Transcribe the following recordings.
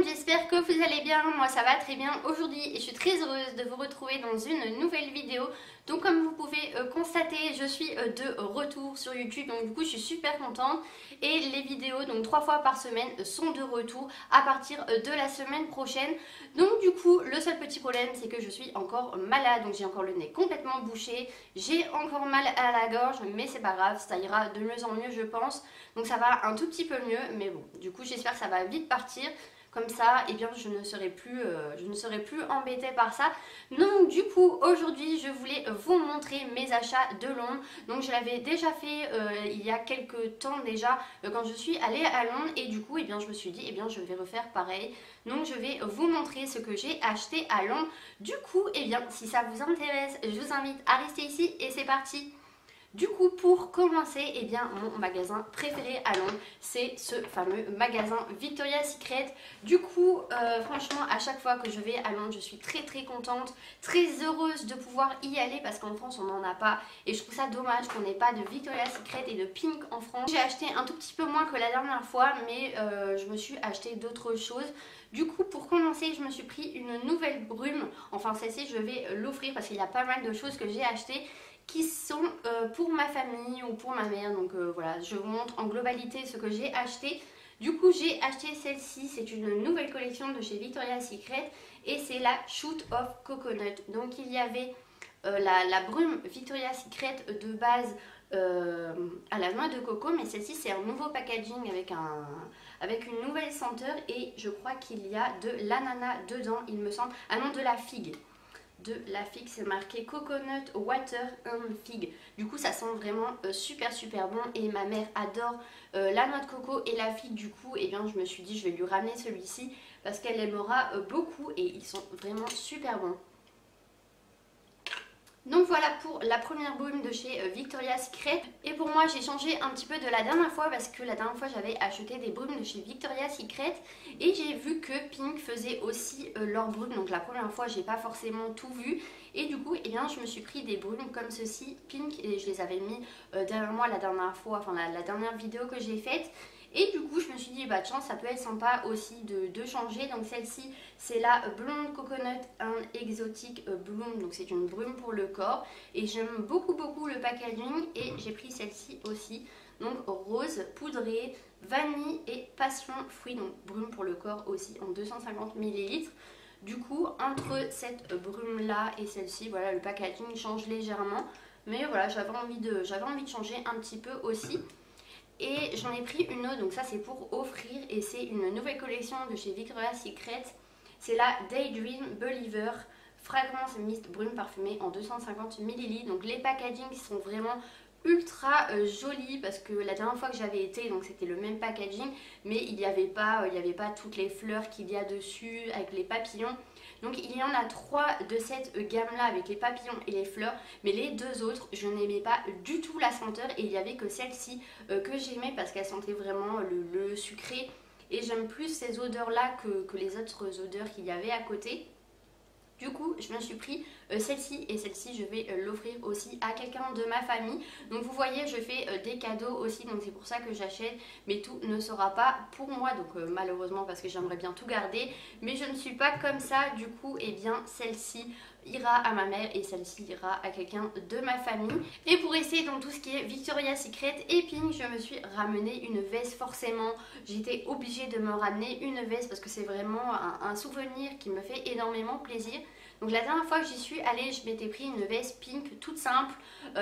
j'espère que vous allez bien, moi ça va très bien aujourd'hui et je suis très heureuse de vous retrouver dans une nouvelle vidéo. Donc comme vous pouvez constater, je suis de retour sur YouTube, donc du coup je suis super contente. Et les vidéos, donc 3 fois par semaine, sont de retour à partir de la semaine prochaine. Donc du coup le seul petit problème c'est que je suis encore malade, donc j'ai encore le nez complètement bouché, j'ai encore mal à la gorge, mais c'est pas grave, ça ira de mieux en mieux je pense. Donc ça va un tout petit peu mieux, mais bon, du coup j'espère que ça va vite partir. Comme ça, eh bien, je ne serai plus embêtée par ça. Donc du coup, aujourd'hui, je voulais vous montrer mes achats de Londres. Donc je l'avais déjà fait il y a quelques temps déjà, quand je suis allée à Londres. Et du coup, eh bien, je me suis dit, eh bien, je vais refaire pareil. Donc je vais vous montrer ce que j'ai acheté à Londres. Du coup, eh bien, si ça vous intéresse, je vous invite à rester ici et c'est parti. Du coup, pour commencer, eh bien, mon magasin préféré à Londres, c'est ce fameux magasin Victoria's Secret. Du coup, franchement, à chaque fois que je vais à Londres, je suis très contente, très heureuse de pouvoir y aller parce qu'en France, on n'en a pas. Et je trouve ça dommage qu'on n'ait pas de Victoria's Secret et de Pink en France. J'ai acheté un tout petit peu moins que la dernière fois, mais je me suis acheté d'autres choses. Du coup, pour commencer, je me suis pris une nouvelle brume. Enfin, celle-ci, je vais l'offrir parce qu'il y a pas mal de choses que j'ai achetées qui sont pour ma famille ou pour ma mère. Donc voilà, je vous montre en globalité ce que j'ai acheté. Du coup, j'ai acheté celle-ci, c'est une nouvelle collection de chez Victoria's Secret et c'est la Shoot of Coconut. Donc il y avait la brume Victoria's Secret de base à la noix de coco, mais celle-ci c'est un nouveau packaging avec une nouvelle senteur et je crois qu'il y a de l'ananas dedans, il me semble. Ah non, de la figue. C'est marqué Coconut Water and Fig. Du coup ça sent vraiment super bon et ma mère adore la noix de coco et la figue. Du coup et bien je me suis dit je vais lui ramener celui-ci parce qu'elle aimera beaucoup et ils sont vraiment super bons. Donc voilà pour la première brume de chez Victoria's Secret. Et pour moi j'ai changé un petit peu de la dernière fois parce que la dernière fois j'avais acheté des brumes de chez Victoria's Secret et j'ai vu que Pink faisait aussi leurs brumes. Donc la première fois j'ai pas forcément tout vu et du coup eh bien, je me suis pris des brumes comme ceci Pink et je les avais mis derrière moi la dernière fois, enfin la dernière vidéo que j'ai faite. Et du coup je me suis dit bah tiens ça peut être sympa aussi de changer. Donc celle-ci c'est la Blonde Coconut un Exotic Bloom. Donc c'est une brume pour le corps et j'aime beaucoup le packaging. Et j'ai pris celle-ci aussi, donc rose poudrée, vanille et passion fruit. Donc brume pour le corps aussi en 250 ml. Du coup entre cette brume là et celle-ci, voilà, le packaging change légèrement. Mais voilà, j'avais envie de changer un petit peu aussi. Et j'en ai pris une autre, donc ça c'est pour offrir et c'est une nouvelle collection de chez Victoria's Secret. C'est la Daydream Believer Fragrance Mist Brume Parfumée en 250 ml. Donc les packagings sont vraiment ultra jolis parce que la dernière fois que j'avais été, donc c'était le même packaging, mais il n'y avait pas toutes les fleurs qu'il y a dessus avec les papillons. Donc il y en a 3 de cette gamme là avec les papillons et les fleurs, mais les deux autres je n'aimais pas du tout la senteur et il n'y avait que celle-ci que j'aimais parce qu'elle sentait vraiment le sucré et j'aime plus ces odeurs là que les autres odeurs qu'il y avait à côté. Du coup, je me suis pris celle-ci et celle-ci, je vais l'offrir aussi à quelqu'un de ma famille. Donc vous voyez, je fais des cadeaux aussi, donc c'est pour ça que j'achète. Mais tout ne sera pas pour moi, donc malheureusement parce que j'aimerais bien tout garder. Mais je ne suis pas comme ça, du coup, eh bien celle-ci ira à ma mère et celle-ci ira à quelqu'un de ma famille. Et pour essayer dans tout ce qui est Victoria's Secret et Pink, je me suis ramené une veste forcément. J'étais obligée de me ramener une veste parce que c'est vraiment un souvenir qui me fait énormément plaisir. Donc la dernière fois que j'y suis allée, je m'étais pris une veste Pink toute simple,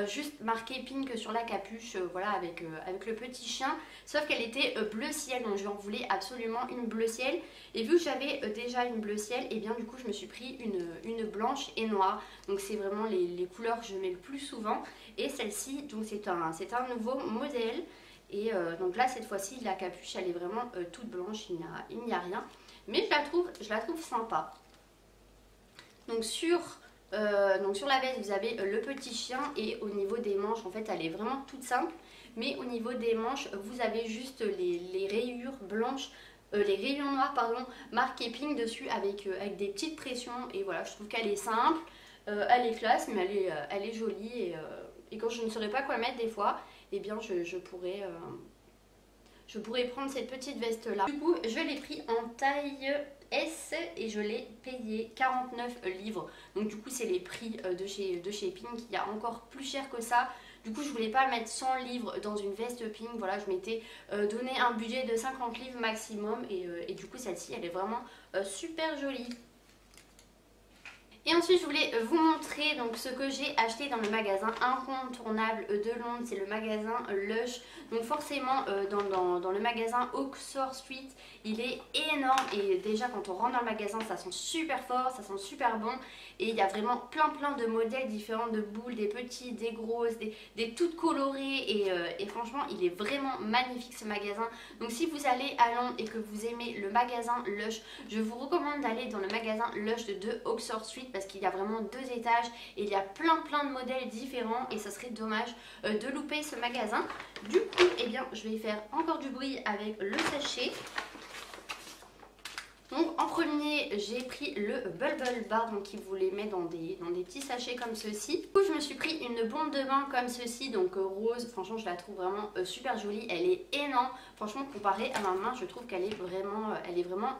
juste marquée Pink sur la capuche, voilà, avec le petit chien. Sauf qu'elle était bleu ciel, donc je en voulais absolument une bleu ciel. Et vu que j'avais déjà une bleu ciel, et bien du coup je me suis pris une blanche et noire. Donc c'est vraiment les couleurs que je mets le plus souvent. Et celle-ci, donc c'est un nouveau modèle. Et donc là cette fois-ci la capuche elle est vraiment toute blanche, il n'y a rien. Mais je la trouve sympa. Donc sur la veste vous avez le petit chien et au niveau des manches en fait elle est vraiment toute simple. Mais au niveau des manches vous avez juste les rayures blanches, les rayons noirs pardon, marqués Pink dessus avec des petites pressions. Et voilà, je trouve qu'elle est simple, elle est classe mais elle est jolie. Et quand je ne saurais pas quoi mettre des fois, eh bien je pourrais je pourrais prendre cette petite veste là. Du coup je l'ai pris en taille S et je l'ai payé 49 livres. Donc du coup c'est les prix de chez Pink. Il y a encore plus cher que ça. Du coup je voulais pas mettre 100 livres dans une veste Pink. Voilà, je m'étais donné un budget de 50 livres maximum. Et du coup celle-ci elle est vraiment super jolie. Et ensuite je voulais vous montrer donc ce que j'ai acheté dans le magasin incontournable de Londres, c'est le magasin Lush. Donc forcément dans le magasin Oxford Street, il est énorme et déjà quand on rentre dans le magasin ça sent super fort, ça sent super bon. Et il y a vraiment plein de modèles différents de boules, des petites, des grosses, des toutes colorées et franchement il est vraiment magnifique ce magasin. Donc si vous allez à Londres et que vous aimez le magasin Lush, je vous recommande d'aller dans le magasin Lush de Oxford Street parce qu'il y a vraiment 2 étages et il y a plein de modèles différents et ça serait dommage de louper ce magasin. Du coup, eh bien, je vais faire encore du bruit avec le sachet. Donc en premier j'ai pris le Bubble Bar, donc qui vous les met dans des petits sachets comme ceci. Du coup je me suis pris une bombe de bain comme ceci, donc rose, franchement je la trouve vraiment super jolie, elle est énorme, franchement comparée à ma main je trouve qu'elle est vraiment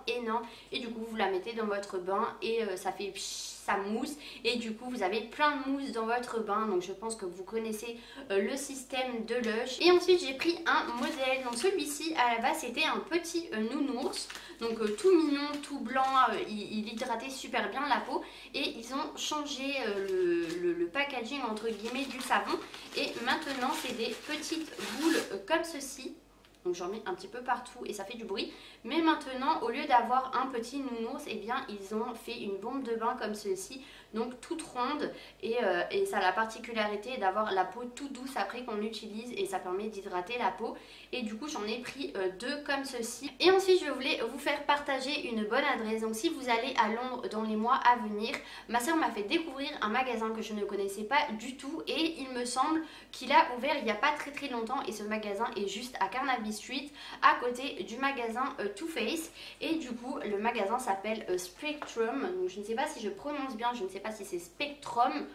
énorme. Et du coup vous la mettez dans votre bain et ça fait psh, ça mousse et du coup vous avez plein de mousse dans votre bain, donc je pense que vous connaissez le système de Lush. Et ensuite j'ai pris un modèle, donc celui-ci à la base c'était un petit nounours, donc tout mignon, tout blanc, il hydratait super bien la peau et ils ont changé le packaging entre guillemets du savon et maintenant c'est des petites boules comme ceci. Donc j'en mets un petit peu partout et ça fait du bruit. Mais maintenant, au lieu d'avoir un petit nounours, eh bien ils ont fait une bombe de bain comme ceci. Donc toute ronde et ça a la particularité d'avoir la peau toute douce après qu'on l'utilise et ça permet d'hydrater la peau. Et du coup j'en ai pris 2 comme ceci. Et ensuite je voulais vous faire partager une bonne adresse. Donc si vous allez à Londres dans les mois à venir, ma soeur m'a fait découvrir un magasin que je ne connaissais pas du tout. Et il me semble qu'il a ouvert il n'y a pas très longtemps et ce magasin est juste à Carnaby Street, à côté du magasin Too Faced. Et du coup le magasin s'appelle Spectrum. Donc je ne sais pas si je prononce bien, je ne sais pas si c'est Spectrum,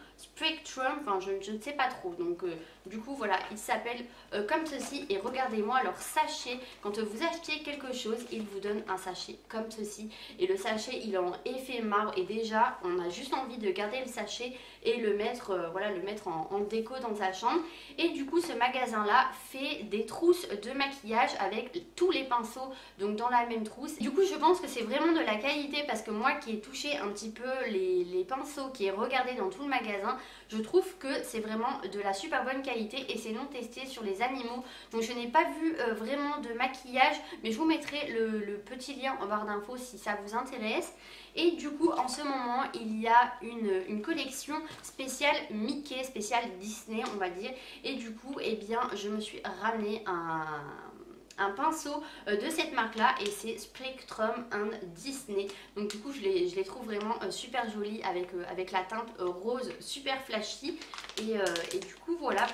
enfin je ne sais pas trop. Donc du coup voilà, il s'appelle comme ceci. Et regardez-moi leur sachet. Quand vous achetez quelque chose, ils vous donnent un sachet comme ceci. Et le sachet il est en effet marbre et déjà on a juste envie de garder le sachet et le mettre, voilà, le mettre en déco dans sa chambre. Et du coup ce magasin là fait des trousses de maquillage avec tous les pinceaux donc dans la même trousse. Du coup je pense que c'est vraiment de la qualité parce que moi qui ai touché un petit peu les pinceaux, qui ai regardé dans tout le magasin, je trouve que c'est vraiment de la super bonne qualité et c'est non testé sur les animaux. Donc je n'ai pas vu vraiment de maquillage, mais je vous mettrai le petit lien en barre d'infos si ça vous intéresse. Et du coup en ce moment il y a une collection spéciale Mickey, spéciale Disney on va dire. Et du coup eh bien je me suis ramené un pinceau de cette marque là et c'est Spectrum and Disney. Donc du coup je les trouve vraiment super jolis avec la teinte rose super flashy. Et du coup voilà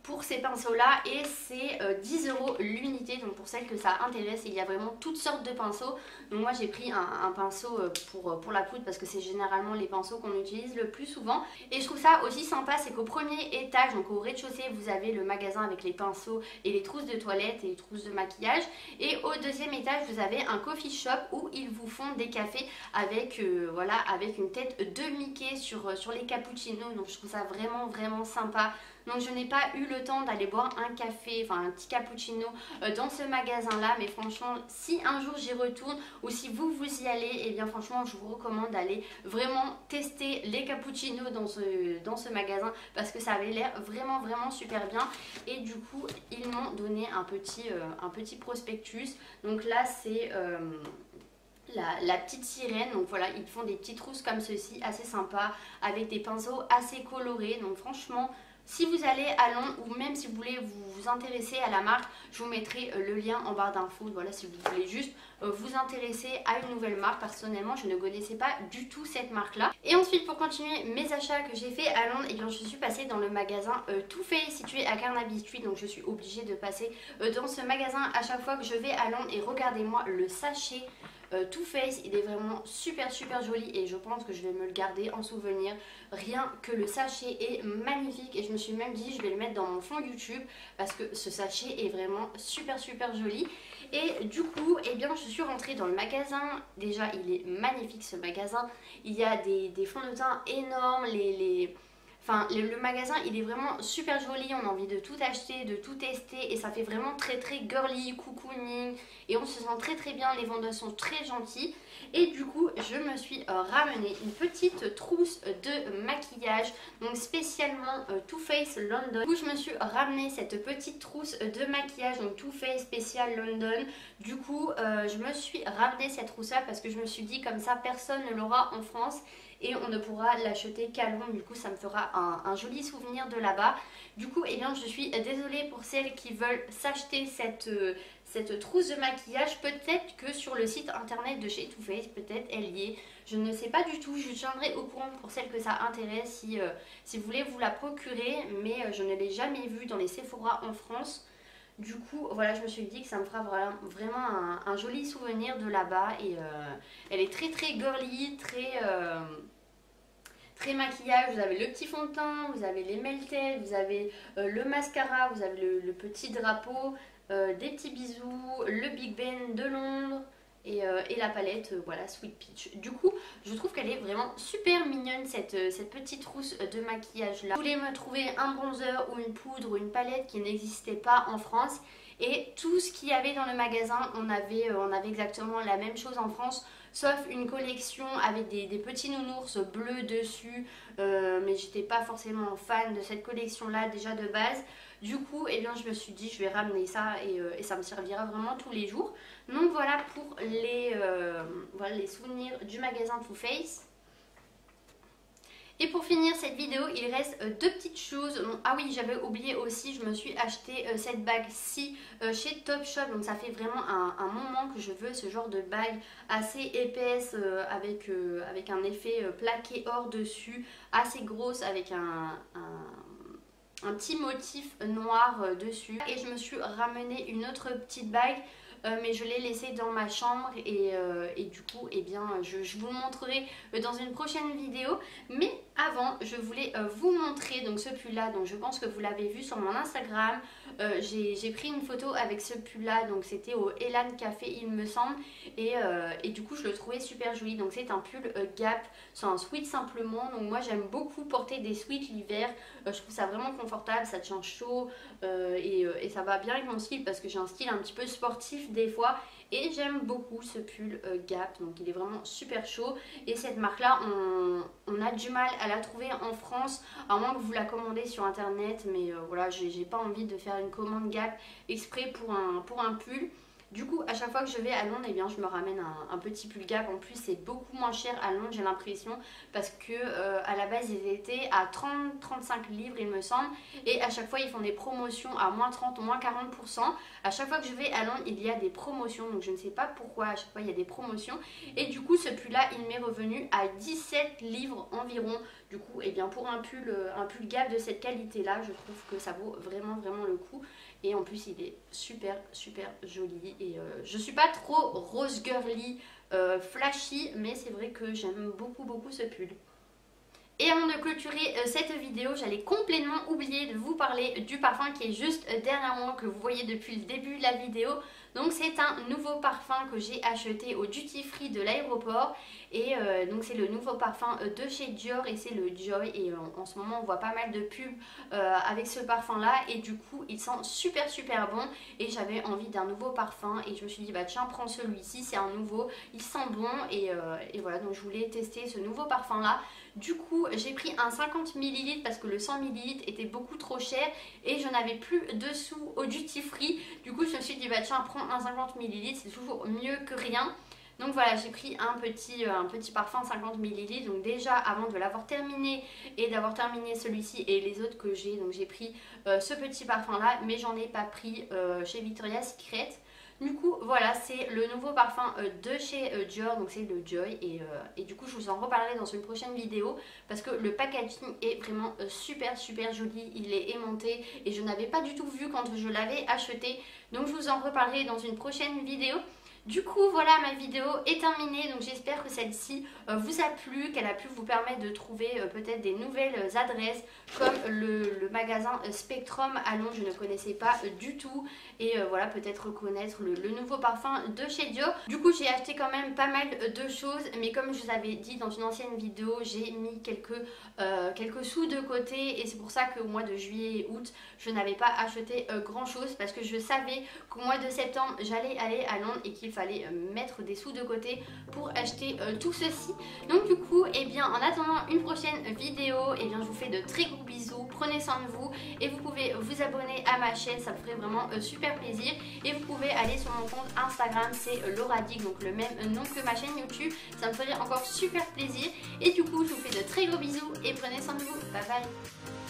pour ces pinceaux là et c'est 10 € l'unité. Donc pour celles que ça intéresse, il y a vraiment toutes sortes de pinceaux. Donc moi j'ai pris un pinceau pour la poudre parce que c'est généralement les pinceaux qu'on utilise le plus souvent. Et je trouve ça aussi sympa, c'est qu'au premier étage, donc au rez-de-chaussée, vous avez le magasin avec les pinceaux et les trousses de toilette et les trousses de maquillage. Et au deuxième étage vous avez un coffee shop où ils vous font des cafés avec, voilà, avec une tête de Mickey sur les cappuccinos. Donc je trouve ça vraiment sympa. Donc je n'ai pas eu le temps d'aller boire un café, enfin un petit cappuccino dans ce magasin là. Mais franchement si un jour j'y retourne ou si vous y allez, et bien franchement je vous recommande d'aller vraiment tester les cappuccinos dans ce magasin parce que ça avait l'air vraiment super bien. Et du coup ils m'ont donné un petit prospectus. Donc là c'est la petite sirène. Donc voilà, ils font des petites trousses comme ceci assez sympa avec des pinceaux assez colorés. Donc franchement si vous allez à Londres ou même si vous voulez vous intéresser à la marque, je vous mettrai le lien en barre d'infos. Voilà, si vous voulez juste vous intéresser à une nouvelle marque. Personnellement je ne connaissais pas du tout cette marque là. Et ensuite pour continuer mes achats que j'ai fait à Londres, et bien je suis passée dans le magasin Too Faced situé à Carnaby Street. Donc je suis obligée de passer dans ce magasin à chaque fois que je vais à Londres. Et regardez moi le sachet Too Faced. Il est vraiment super joli et je pense que je vais me le garder en souvenir. Rien que le sachet est magnifique et je me suis même dit je vais le mettre dans mon fond YouTube parce que ce sachet est vraiment super joli. Et du coup, eh bien, je suis rentrée dans le magasin. Déjà, il est magnifique ce magasin. Il y a des fonds de teint énormes, Enfin, le magasin il est vraiment super joli, on a envie de tout acheter, de tout tester et ça fait vraiment très girly, cocooning et on se sent très bien, les vendeurs sont très gentils. Et du coup je me suis ramené une petite trousse de maquillage, donc spécialement Too Faced London. Du coup je me suis ramené cette petite trousse de maquillage, donc Too Faced spécial London. Du coup je me suis ramené cette trousse là parce que je me suis dit comme ça personne ne l'aura en France et on ne pourra l'acheter qu'à Londres. Du coup ça me fera un joli souvenir de là-bas. Du coup eh bien je suis désolée pour celles qui veulent s'acheter cette trousse de maquillage. Peut-être que sur le site internet de chez Too Faced, peut-être elle y est, je ne sais pas du tout. Je tiendrai au courant pour celles que ça intéresse si vous voulez vous la procurer, mais je ne l'ai jamais vue dans les Sephora en France. Du coup voilà, je me suis dit que ça me fera vraiment un joli souvenir de là-bas et elle est très girly, très maquillage. Vous avez le petit fond de teint, vous avez les melted, vous avez le mascara, vous avez le petit drapeau, des petits bisous, le Big Ben de Londres et la palette voilà Sweet Peach. Du coup je trouve qu'elle est vraiment super mignonne cette petite trousse de maquillage là. Je voulais me trouver un bronzer ou une poudre ou une palette qui n'existait pas en France et tout ce qu'il y avait dans le magasin on avait exactement la même chose en France, sauf une collection avec des petits nounours bleus dessus, mais j'étais pas forcément fan de cette collection là déjà de base. Du coup eh bien je me suis dit je vais ramener ça et ça me servira vraiment tous les jours. Donc voilà pour voilà les souvenirs du magasin Too Faced. Et pour finir cette vidéo, il reste deux petites choses. Donc, ah oui, j'avais oublié aussi, je me suis acheté cette bague-ci chez Topshop. Donc ça fait vraiment un moment que je veux ce genre de bague assez épaisse avec un effet plaqué or dessus, assez grosse avec un petit motif noir dessus. Et je me suis ramené une autre petite bague. Mais je l'ai laissé dans ma chambre et du coup eh bien, je vous le montrerai dans une prochaine vidéo. Mais avant je voulais vous montrer donc ce pull là, donc je pense que vous l'avez vu sur mon Instagram. J'ai pris une photo avec ce pull là, donc c'était au Elan Café il me semble et du coup je le trouvais super joli. Donc c'est un pull Gap, c'est un sweat simplement. Donc moi j'aime beaucoup porter des sweats l'hiver, je trouve ça vraiment confortable, ça tient chaud et ça va bien avec mon style parce que j'ai un style un petit peu sportif des fois et j'aime beaucoup ce pull Gap, donc il est vraiment super chaud. Et cette marque là on a du mal à la trouver en France à moins que vous la commandez sur internet, mais voilà j'ai pas envie de faire une commande Gap exprès pour un pull. Du coup à chaque fois que je vais à Londres eh bien, je me ramène un petit pull Gap. En plus c'est beaucoup moins cher à Londres j'ai l'impression, parce que à la base ils étaient à 30-35 livres il me semble, et à chaque fois ils font des promotions à moins 30 ou moins 40%. À chaque fois que je vais à Londres il y a des promotions, donc je ne sais pas pourquoi à chaque fois il y a des promotions. Et du coup ce pull là il m'est revenu à 17 livres environ. Du coup eh bien, pour un pull Gap de cette qualité là, je trouve que ça vaut vraiment le coup. Et en plus il est super joli et je suis pas trop rose girly flashy, mais c'est vrai que j'aime beaucoup ce pull. Et avant de clôturer cette vidéo, j'allais complètement oublier de vous parler du parfum qui est juste derrière moi, que vous voyez depuis le début de la vidéo. Donc c'est un nouveau parfum que j'ai acheté au duty free de l'aéroport. Et donc c'est le nouveau parfum de chez Dior et c'est le Joy. Et en ce moment on voit pas mal de pubs avec ce parfum là. Et du coup il sent super bon. Et j'avais envie d'un nouveau parfum et je me suis dit bah tiens prends celui-ci, c'est un nouveau, il sent bon. Et voilà, donc je voulais tester ce nouveau parfum là. Du coup j'ai pris un 50 ml parce que le 100 ml était beaucoup trop cher et je n'avais plus de sous au duty free. Du coup je me suis dit bah tiens prends un 50 ml, c'est toujours mieux que rien. Donc voilà, j'ai pris un petit parfum 50 ml. Donc déjà avant de l'avoir terminé et d'avoir terminé celui-ci et les autres que j'ai, donc j'ai pris ce petit parfum là, mais j'en ai pas pris chez Victoria's Secret. Du coup voilà, c'est le nouveau parfum de chez Dior, donc c'est le Joy et du coup je vous en reparlerai dans une prochaine vidéo parce que le packaging est vraiment super joli, il est aimanté et je n'avais pas du tout vu quand je l'avais acheté, donc je vous en reparlerai dans une prochaine vidéo. Du coup voilà, ma vidéo est terminée, donc j'espère que celle-ci vous a plu, qu'elle a pu vous permettre de trouver peut-être des nouvelles adresses comme le magasin Spectrum à Londres, je ne connaissais pas du tout, et voilà, peut-être reconnaître le nouveau parfum de chez Dior. Du coup j'ai acheté quand même pas mal de choses, mais comme je vous avais dit dans une ancienne vidéo, j'ai mis quelques sous de côté, et c'est pour ça qu'au mois de juillet et août je n'avais pas acheté grand chose, parce que je savais qu'au mois de septembre j'allais aller à Londres et qu'il fallait mettre des sous de côté pour acheter tout ceci. Donc du coup, et bien en attendant une prochaine vidéo, et bien je vous fais de très gros bisous, prenez soin de vous, et vous pouvez vous abonner à ma chaîne, ça me ferait vraiment super plaisir, et vous pouvez aller sur mon compte Instagram, c'est Lauradic, donc le même nom que ma chaîne YouTube, ça me ferait encore super plaisir. Et du coup je vous fais de très gros bisous et prenez soin de vous, bye bye.